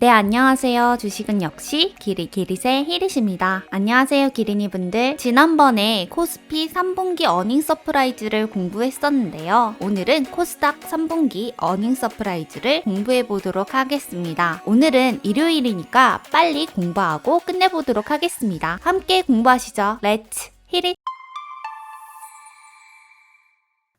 네, 안녕하세요. 주식은 역시 기리기리세 히릿입니다. 안녕하세요, 기린이분들. 지난번에 코스피 3분기 어닝 서프라이즈를 공부했었는데요. 오늘은 코스닥 3분기 어닝 서프라이즈를 공부해 보도록 하겠습니다. 오늘은 일요일이니까 빨리 공부하고 끝내보도록 하겠습니다. 함께 공부하시죠. 렛츠 히릿!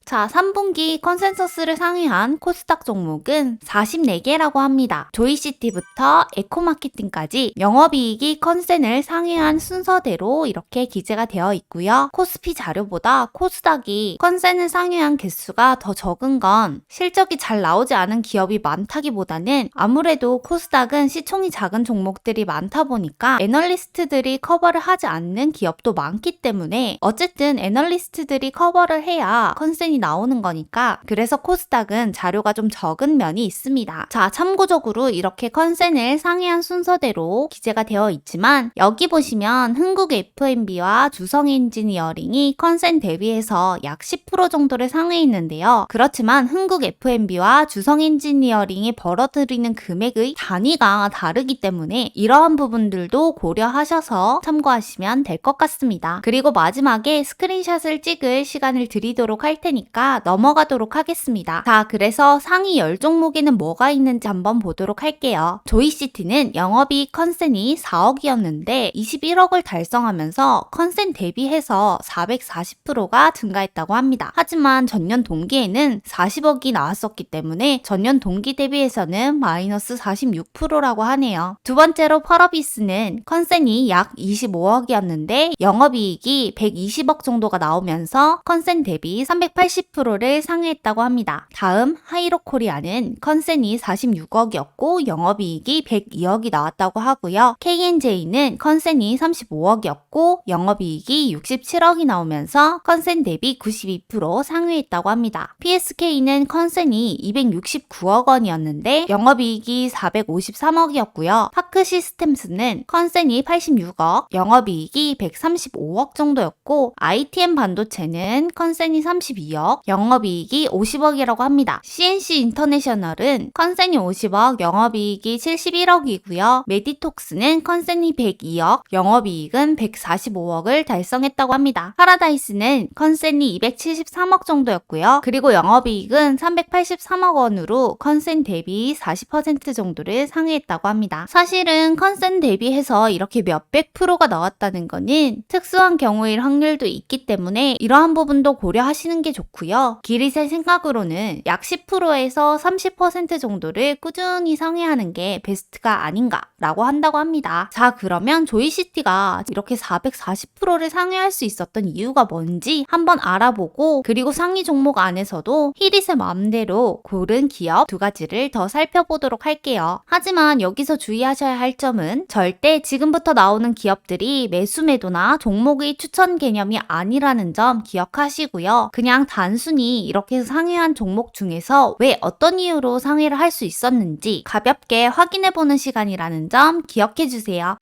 자, 3분기 컨센서스를 상회한 코스닥 종목은 44개라고 합니다. 조이시티부터 에코마케팅까지 영업이익이 컨센을 상회한 순서대로 이렇게 기재가 되어 있고요. 코스피 자료보다 코스닥이 컨센을 상회한 개수가 더 적은 건 실적이 잘 나오지 않은 기업이 많다기보다는 아무래도 코스닥은 시총이 작은 종목들이 많다 보니까 애널리스트들이 커버를 하지 않는 기업도 많기 때문에 어쨌든 애널리스트들이 커버를 해야 컨센이 나오는 거니까 그래서 코스닥은 자료가 좀 적은 면이 있습니다. 자, 참고적으로 이렇게 컨센을 상회한 순서대로 기재가 되어 있지만 여기 보시면 흥국 F&B와 주성 엔지니어링이 컨센 대비해서 약 10% 정도를 상회했는데요. 그렇지만 흥국 F&B와 주성 엔지니어링이 벌어들이는 금액의 단위가 다르기 때문에 이러한 부분들도 고려하셔서 참고하시면 될 것 같습니다. 그리고 마지막에 스크린샷을 찍을 시간을 드리도록 할 테니까 넘어가도록 하겠습니다. 자, 그래서 상위 10종목에는 뭐가 있는지 한번 보도록 할게요. 조이시티는 영업이익 컨센이 4억이었는데 21억을 달성하면서 컨센 대비해서 440%가 증가했다고 합니다. 하지만 전년 동기에는 40억이 나왔었기 때문에 전년 동기 대비해서는 마이너스 46%라고 하네요. 두 번째로 펄어비스는 컨센이 약 25억이었는데 영업이익이 120억 정도가 나오면서 컨센 대비 380%를 상회했다고 합니다. 다음 하이로코리아는 컨센이 46억이었고 영업이익이 102억이 나왔다고 하고요. KNJ는 컨센이 35억이었고 영업이익이 67억이 나오면서 컨센 대비 92% 상회했다고 합니다. PSK는 컨센이 269억 원이었는데 영업이익이 453억이었고요. 파크시스템스는 컨센이 86억, 영업이익이 135억 정도였고 ITM 반도체는 컨센이 32억, 영업이익이 50억이라고 합니다. CNC 인터내셔널은 컨센이 50억, 영업이익이 71억이고요. 메디톡스는 컨센이 102억, 영업이익은 145억을 달성했다고 합니다. 파라다이스는 컨센이 273억 정도였고요. 그리고 영업이익은 383억 원으로 컨센 대비 40% 정도를 상회했다고 합니다. 사실은 컨센 대비해서 이렇게 몇백 프로가 나왔다는 거는 특수한 경우일 확률도 있기 때문에 이러한 부분도 고려하시는 게 좋고요. 기릿의 생각으로는 약 10%에서 30% 정도를 꾸준히 상회하는 게 베스트가 아닌가라고 한다고 합니다. 자, 그러면 조이시티가 이렇게 440%를 상회할 수 있었던 이유가 뭔지 한번 알아보고 그리고 상위 종목 안에서도 히릿의 마음대로 고른 기업 두 가지를 더 살펴보도록 할게요. 하지만 여기서 주의하셔야 할 점은 절대 지금부터 나오는 기업들이 매수 매도나 종목의 추천 개념이 아니라는 점 기억하시고요. 그냥 단순히 이렇게 상회한 종목 중에서 왜 어떤 이유로 상회를 할 수 있었는지 가볍게 확인해보는 시간이라는 점 기억해주세요.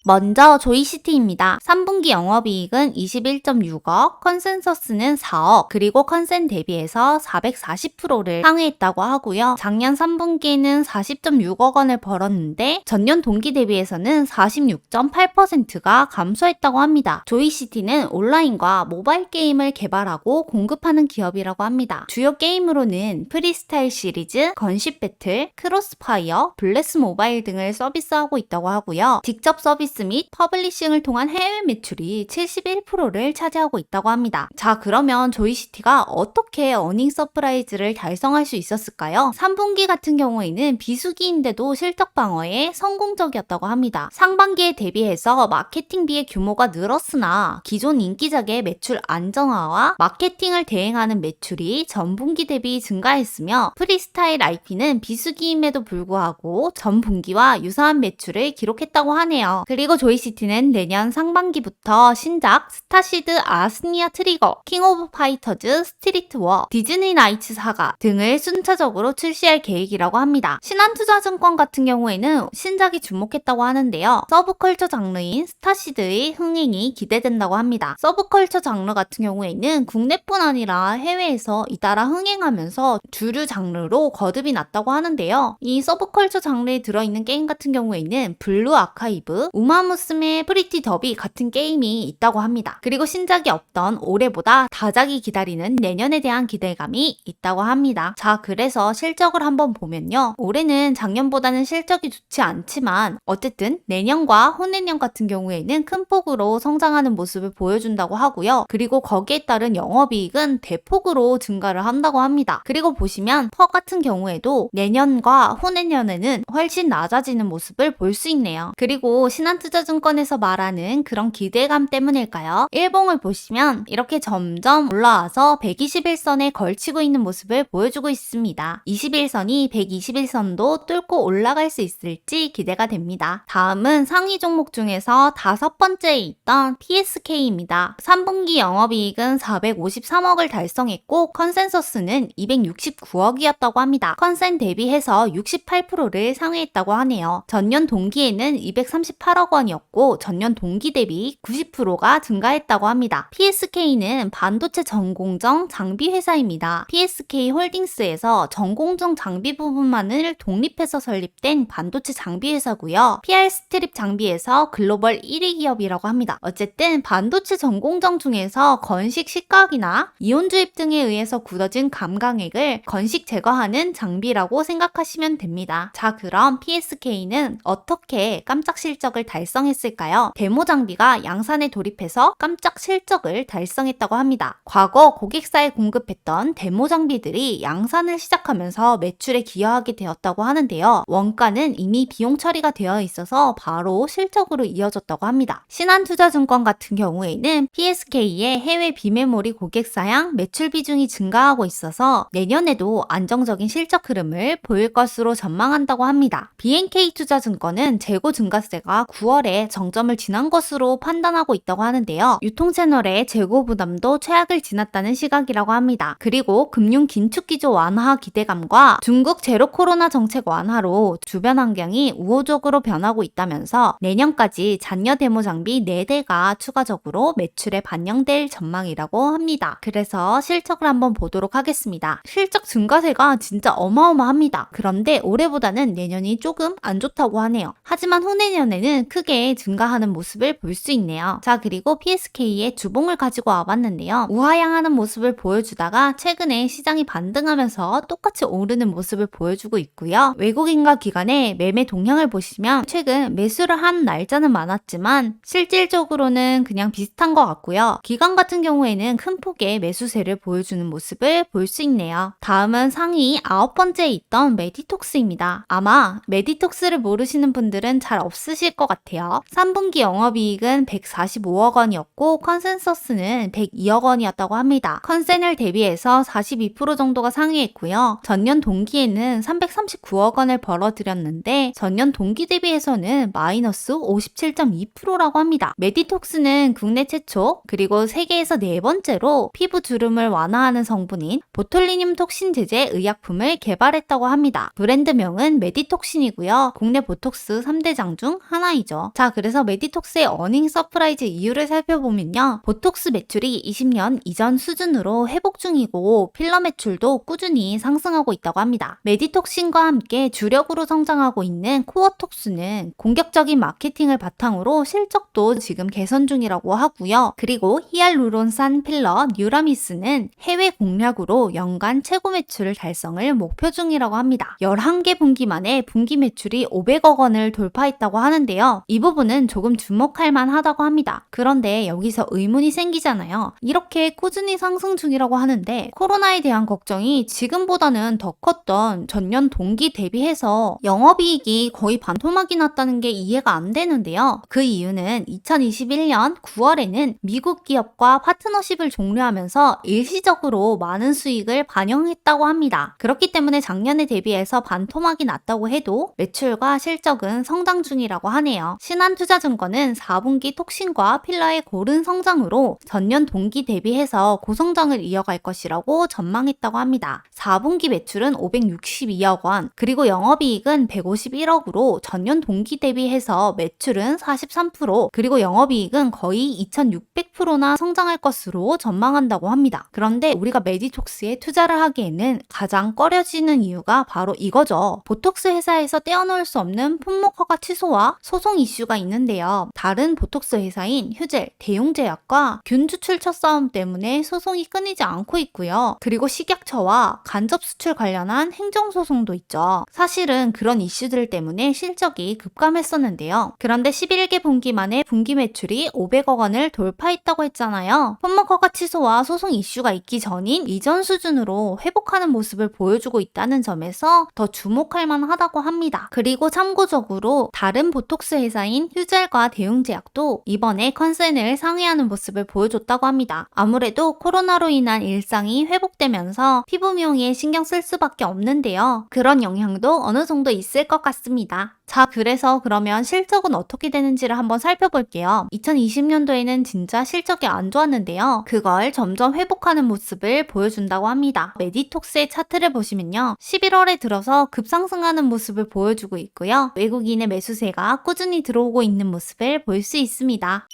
먼저 조이시티입니다. 3분기 영업이익은 21.6억, 컨센서스는 4억, 그리고 컨센 대비해서 440%를 상회했다고 하고요. 작년 3분기에는 40.6억 원을 벌었는데 전년 동기 대비해서는 46.8%가 감소했다고 합니다. 조이시티는 온라인과 모바일 게임을 개발하고 공급하는 기업이라고 합니다. 주요 게임으로는 프리스타일 시리즈, 건십 배틀, 크로스파이어, 블레스 모바일 등을 서비스하고 있다고 하고요. 직접 서비스 및 퍼블리싱을 통한 해외 매출이 71%를 차지하고 있다고 합니다. 자, 그러면 조이시티가 어떻게 어닝 서프라이즈를 달성할 수 있었을까요? 3분기 같은 경우에는 비수기인데도 실적 방어에 성공적이었다고 합니다. 상반기에 대비해서 마케팅비의 규모가 늘었으나 기존 인기작의 매출 안정화와 마케팅을 대행하는 매출이 전분기 대비 증가했으며 프리스타일 IP는 비수기임에도 불구하고 전분기와 유사한 매출을 기록했다고 하네요. 그리고 그리고 조이시티는 내년 상반기부터 신작 스타시드 아스니아 트리거, 킹 오브 파이터즈, 스트리트 워, 디즈니 나이츠 사가 등을 순차적으로 출시할 계획이라고 합니다. 신한투자증권 같은 경우에는 신작이 주목했다고 하는데요. 서브컬처 장르인 스타시드의 흥행이 기대된다고 합니다. 서브컬처 장르 같은 경우에는 국내뿐 아니라 해외에서 잇따라 흥행하면서 주류 장르로 거듭이 났다고 하는데요. 이 서브컬처 장르에 들어있는 게임 같은 경우에는 블루 아카이브, 우마무스메 프리티 더비 같은 게임이 있다고 합니다. 그리고 신작이 없던 올해보다 다작이 기다리는 내년에 대한 기대감이 있다고 합니다. 자, 그래서 실적을 한번 보면요. 올해는 작년보다는 실적이 좋지 않지만 어쨌든 내년과 후내년 같은 경우에는 큰 폭으로 성장하는 모습을 보여준다고 하고요. 그리고 거기에 따른 영업이익은 대폭으로 증가를 한다고 합니다. 그리고 보시면 퍼 같은 경우에도 내년과 후내년에는 훨씬 낮아지는 모습을 볼 수 있네요. 그리고 신한투자증권에서 말하는 그런 기대감 때문일까요? 일봉을 보시면 이렇게 점점 올라와서 121선에 걸치고 있는 모습을 보여주고 있습니다. 21선이 121선도 뚫고 올라갈 수 있을지 기대가 됩니다. 다음은 상위 종목 중에서 5번째에 있던 PSK입니다. 3분기 영업이익은 453억을 달성했고 컨센서스는 269억이었다고 합니다. 컨센 대비해서 68%를 상회했다고 하네요. 전년 동기에는 238억 원이었고 전년 동기 대비 90%가 증가했다고 합니다. PSK는 반도체 전공정 장비 회사입니다. PSK 홀딩스에서 전공정 장비 부분만을 독립해서 설립된 반도체 장비 회사고요. PR 스트립 장비에서 글로벌 1위 기업이라고 합니다. 어쨌든 반도체 전공정 중에서 건식 식각이나 이온 주입 등에 의해서 굳어진 감강액을 건식 제거하는 장비라고 생각하시면 됩니다. 자, 그럼 PSK는 어떻게 깜짝 실적을 달성했을까요? 데모 장비가 양산에 돌입해서 깜짝 실적을 달성했다고 합니다. 과거 고객사에 공급했던 데모 장비들이 양산을 시작하면서 매출에 기여하게 되었다고 하는데요. 원가는 이미 비용 처리가 되어 있어서 바로 실적으로 이어졌다고 합니다. 신한투자증권 같은 경우에는 PSK의 해외 비메모리 고객사양 매출 비중이 증가하고 있어서 내년에도 안정적인 실적 흐름을 보일 것으로 전망한다고 합니다. BNK투자증권은 재고 증가세가 9월에 정점을 지난 것으로 판단하고 있다고 하는데요. 유통채널의 재고 부담도 최악을 지났다는 시각이라고 합니다. 그리고 금융 긴축 기조 완화 기대감과 중국 제로 코로나 정책 완화로 주변 환경이 우호적으로 변하고 있다면서 내년까지 잔여 데모 장비 4대가 추가적으로 매출에 반영될 전망이라고 합니다. 그래서 실적을 한번 보도록 하겠습니다. 실적 증가세가 진짜 어마어마합니다. 그런데 올해보다는 내년이 조금 안 좋다고 하네요. 하지만 후내년에는 크게 증가하는 모습을 볼 수 있네요. 자, 그리고 PSK의 주봉을 가지고 와봤는데요. 우하향하는 모습을 보여주다가 최근에 시장이 반등하면서 똑같이 오르는 모습을 보여주고 있고요. 외국인과 기관의 매매 동향을 보시면 최근 매수를 한 날짜는 많았지만 실질적으로는 그냥 비슷한 것 같고요. 기관 같은 경우에는 큰 폭의 매수세를 보여주는 모습을 볼 수 있네요. 다음은 상위 9번째에 있던 메디톡스입니다. 아마 메디톡스를 모르시는 분들은 잘 없으실 것 같아요. 3분기 영업이익은 145억 원이었고 컨센서스는 102억 원이었다고 합니다. 컨센을 대비해서 42% 정도가 상회했고요. 전년 동기에는 339억 원을 벌어들였는데 전년 동기 대비해서는 마이너스 57.2%라고 합니다. 메디톡스는 국내 최초 그리고 세계에서 4번째로 피부 주름을 완화하는 성분인 보톨리늄 톡신 제제 의약품을 개발했다고 합니다. 브랜드명은 메디톡신이고요. 국내 보톡스 3대장 중 하나이죠. 자, 그래서 메디톡스의 어닝 서프라이즈 이유를 살펴보면요. 보톡스 매출이 20년 이전 수준으로 회복 중이고 필러 매출도 꾸준히 상승하고 있다고 합니다. 메디톡신과 함께 주력으로 성장하고 있는 코어톡스는 공격적인 마케팅을 바탕으로 실적도 지금 개선 중이라고 하고요. 그리고 히알루론산 필러 뉴라미스는 해외 공략으로 연간 최고 매출 달성을 목표 중이라고 합니다. 11개 분기 만에 분기 매출이 500억 원을 돌파했다고 하는데요. 이 부분은 조금 주목할 만하다고 합니다. 그런데 여기서 의문이 생기잖아요. 이렇게 꾸준히 상승 중이라고 하는데 코로나에 대한 걱정이 지금보다는 더 컸던 전년 동기 대비해서 영업이익이 거의 반토막이 났다는 게 이해가 안 되는데요. 그 이유는 2021년 9월에는 미국 기업과 파트너십을 종료하면서 일시적으로 많은 수익을 반영했다고 합니다. 그렇기 때문에 작년에 대비해서 반토막이 났다고 해도 매출과 실적은 성장 중이라고 하네요. 하네요. 신한투자증권은 4분기 톡신과 필러의 고른 성장으로 전년 동기 대비해서 고성장을 이어갈 것이라고 전망했다고 합니다. 4분기 매출은 562억 원, 그리고 영업이익은 151억으로 전년 동기 대비해서 매출은 43%, 그리고 영업이익은 거의 2600%나 성장할 것으로 전망한다고 합니다. 그런데 우리가 메디톡스에 투자를 하기에는 가장 꺼려지는 이유가 바로 이거죠. 보톡스 회사에서 떼어놓을 수 없는 품목 허가 취소와 소송 이슈가 있는데요. 다른 보톡스 회사인 휴젤, 대용제약과 균 주출처 싸움 때문에 소송이 끊이지 않고 있고요. 그리고 식약처와 간접 수출 관련한 행정소송도 있죠. 사실은 그런 이슈들 때문에 실적이 급감했었는데요. 그런데 11개 분기 만에 분기 매출이 500억 원을 돌파했다고 했잖아요. 품목 허가 취소와 소송 이슈가 있기 전인 이전 수준으로 회복하는 모습을 보여주고 있다는 점에서 더 주목할 만하다고 합니다. 그리고 참고적으로 다른 보톡스 회사인 휴젤과 대웅제약도 이번에 컨센을 상회하는 모습을 보여줬다고 합니다. 아무래도 코로나로 인한 일상이 회복되면서 피부 미용에 신경 쓸 수밖에 없는데요. 그런 영향도 어느 정도 있을 것 같습니다. 자, 그래서 그러면 실적은 어떻게 되는지를 한번 살펴볼게요. 2020년도에는 진짜 실적이 안 좋았는데요. 그걸 점점 회복하는 모습을 보여준다고 합니다. 메디톡스의 차트를 보시면요. 11월에 들어서 급상승하는 모습을 보여주고 있고요. 외국인의 매수세가 꾸준히 들어오고 있는 모습을 볼 수 있습니다.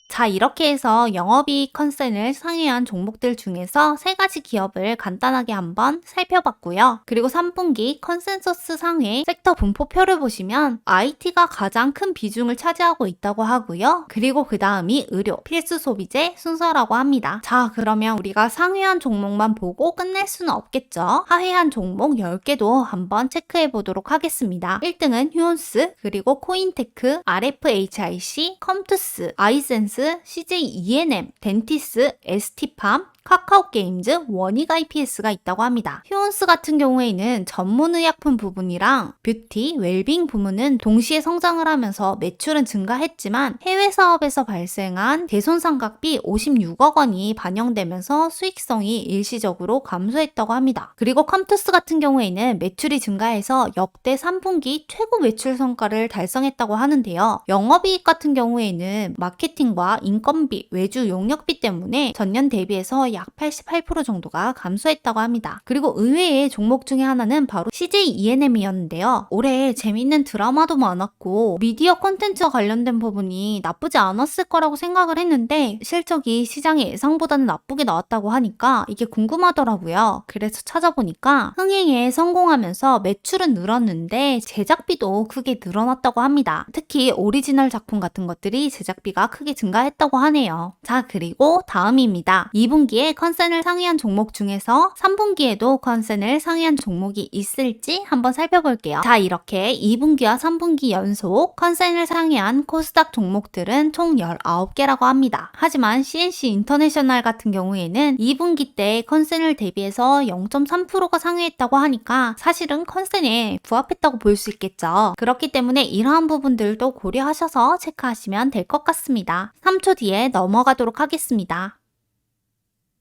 자, 이렇게 해서 영업이익 컨센을 상회한 종목들 중에서 3가지 기업을 간단하게 한번 살펴봤고요. 그리고 3분기 컨센서스 상회 섹터 분포표를 보시면 IT가 가장 큰 비중을 차지하고 있다고 하고요. 그리고 그 다음이 의료, 필수 소비재 순서라고 합니다. 자, 그러면 우리가 상회한 종목만 보고 끝낼 수는 없겠죠. 하회한 종목 10개도 한번 체크해 보도록 하겠습니다. 1등은 휴온스, 그리고 코인테크, RFHIC, 컴투스, 아이센스, CJ ENM, 덴티스, ST팜, 카카오게임즈, 원익 IPS가 있다고 합니다. 휴온스 같은 경우에는 전문의약품 부분이랑 뷰티, 웰빙 부문은 동시에 성장을 하면서 매출은 증가했지만 해외 사업에서 발생한 대손상각비 56억 원이 반영되면서 수익성이 일시적으로 감소했다고 합니다. 그리고 컴투스 같은 경우에는 매출이 증가해서 역대 3분기 최고 매출 성과를 달성했다고 하는데요. 영업이익 같은 경우에는 마케팅과 인건비, 외주 용역비 때문에 전년 대비해서 약 88% 정도가 감소했다고 합니다. 그리고 의외의 종목 중에 하나는 바로 CJ ENM이었는데요. 올해 재밌는 드라마도 많았고 미디어 콘텐츠와 관련된 부분이 나쁘지 않았을 거라고 생각을 했는데 실적이 시장의 예상보다는 나쁘게 나왔다고 하니까 이게 궁금하더라고요. 그래서 찾아보니까 흥행에 성공하면서 매출은 늘었는데 제작비도 크게 늘어났다고 합니다. 특히 오리지널 작품 같은 것들이 제작비가 크게 증가했다고 하네요. 자, 그리고 다음입니다. 2분기에 컨센을 상회한 종목 중에서 3분기에도 컨센을 상회한 종목이 있을지 한번 살펴볼게요. 자, 이렇게 2분기와 3분기 연속 컨센을 상회한 코스닥 종목들은 총 19개라고 합니다. 하지만 CNC 인터내셔널 같은 경우에는 2분기 때 컨센을 대비해서 0.3%가 상회했다고 하니까 사실은 컨센에 부합했다고 볼 수 있겠죠. 그렇기 때문에 이러한 부분들도 고려하셔서 체크하시면 될 것 같습니다. 3초 뒤에 넘어가도록 하겠습니다.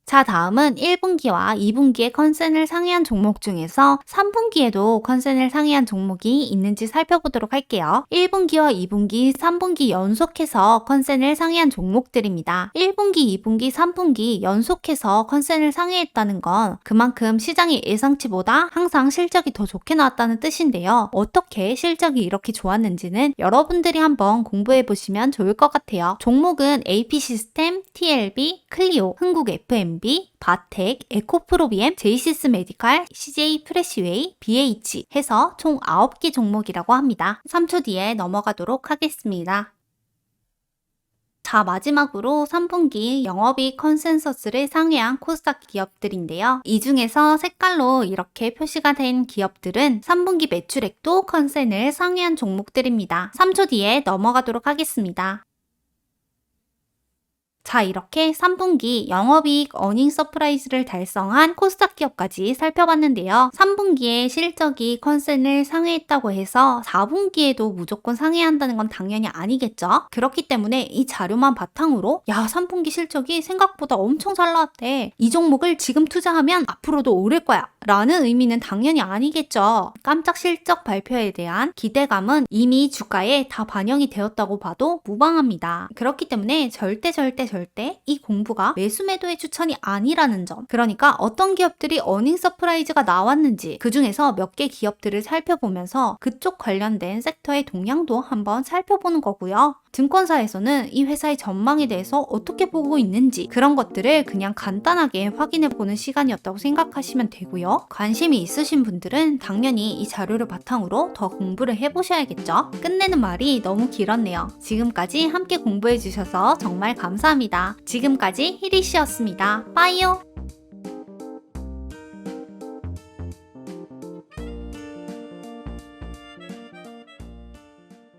자, 다음은 1분기와 2분기의 컨센을 상회한 종목 중에서 3분기에도 컨센을 상회한 종목이 있는지 살펴보도록 할게요. 1분기와 2분기, 3분기 연속해서 컨센을 상회한 종목들입니다. 1분기, 2분기, 3분기 연속해서 컨센을 상회했다는 건 그만큼 시장의 예상치보다 항상 실적이 더 좋게 나왔다는 뜻인데요. 어떻게 실적이 이렇게 좋았는지는 여러분들이 한번 공부해 보시면 좋을 것 같아요. 종목은 AP시스템, TLB, 클리오, 흥국 FMB, 바텍, 에코프로비엠, 제이시스 메디칼, CJ 프레시웨이, BH 해서 총 9개 종목이라고 합니다. 3초 뒤에 넘어가도록 하겠습니다. 자, 마지막으로 3분기 영업이익 컨센서스를 상회한 코스닥 기업들인데요. 이 중에서 색깔로 이렇게 표시가 된 기업들은 3분기 매출액도 컨센을 상회한 종목들입니다. 3초 뒤에 넘어가도록 하겠습니다. 자, 이렇게 3분기 영업이익 어닝 서프라이즈를 달성한 코스닥 기업까지 살펴봤는데요. 3분기에 실적이 컨센을 상회했다고 해서 4분기에도 무조건 상회한다는 건 당연히 아니겠죠? 그렇기 때문에 이 자료만 바탕으로 3분기 실적이 생각보다 엄청 잘 나왔대. 이 종목을 지금 투자하면 앞으로도 오를 거야. 라는 의미는 당연히 아니겠죠. 깜짝 실적 발표에 대한 기대감은 이미 주가에 다 반영이 되었다고 봐도 무방합니다. 그렇기 때문에 절대 이 공부가 매수 매도의 추천이 아니라는 점. 그러니까 어떤 기업들이 어닝 서프라이즈가 나왔는지 그 중에서 몇 개 기업들을 살펴보면서 그쪽 관련된 섹터의 동향도 한번 살펴보는 거고요. 증권사에서는 이 회사의 전망에 대해서 어떻게 보고 있는지 그런 것들을 그냥 간단하게 확인해 보는 시간이었다고 생각하시면 되고요. 관심이 있으신 분들은 당연히 이 자료를 바탕으로 더 공부를 해보셔야겠죠. 끝내는 말이 너무 길었네요. 지금까지 함께 공부해 주셔서 정말 감사합니다. 지금까지 히리씨였습니다. 빠이요!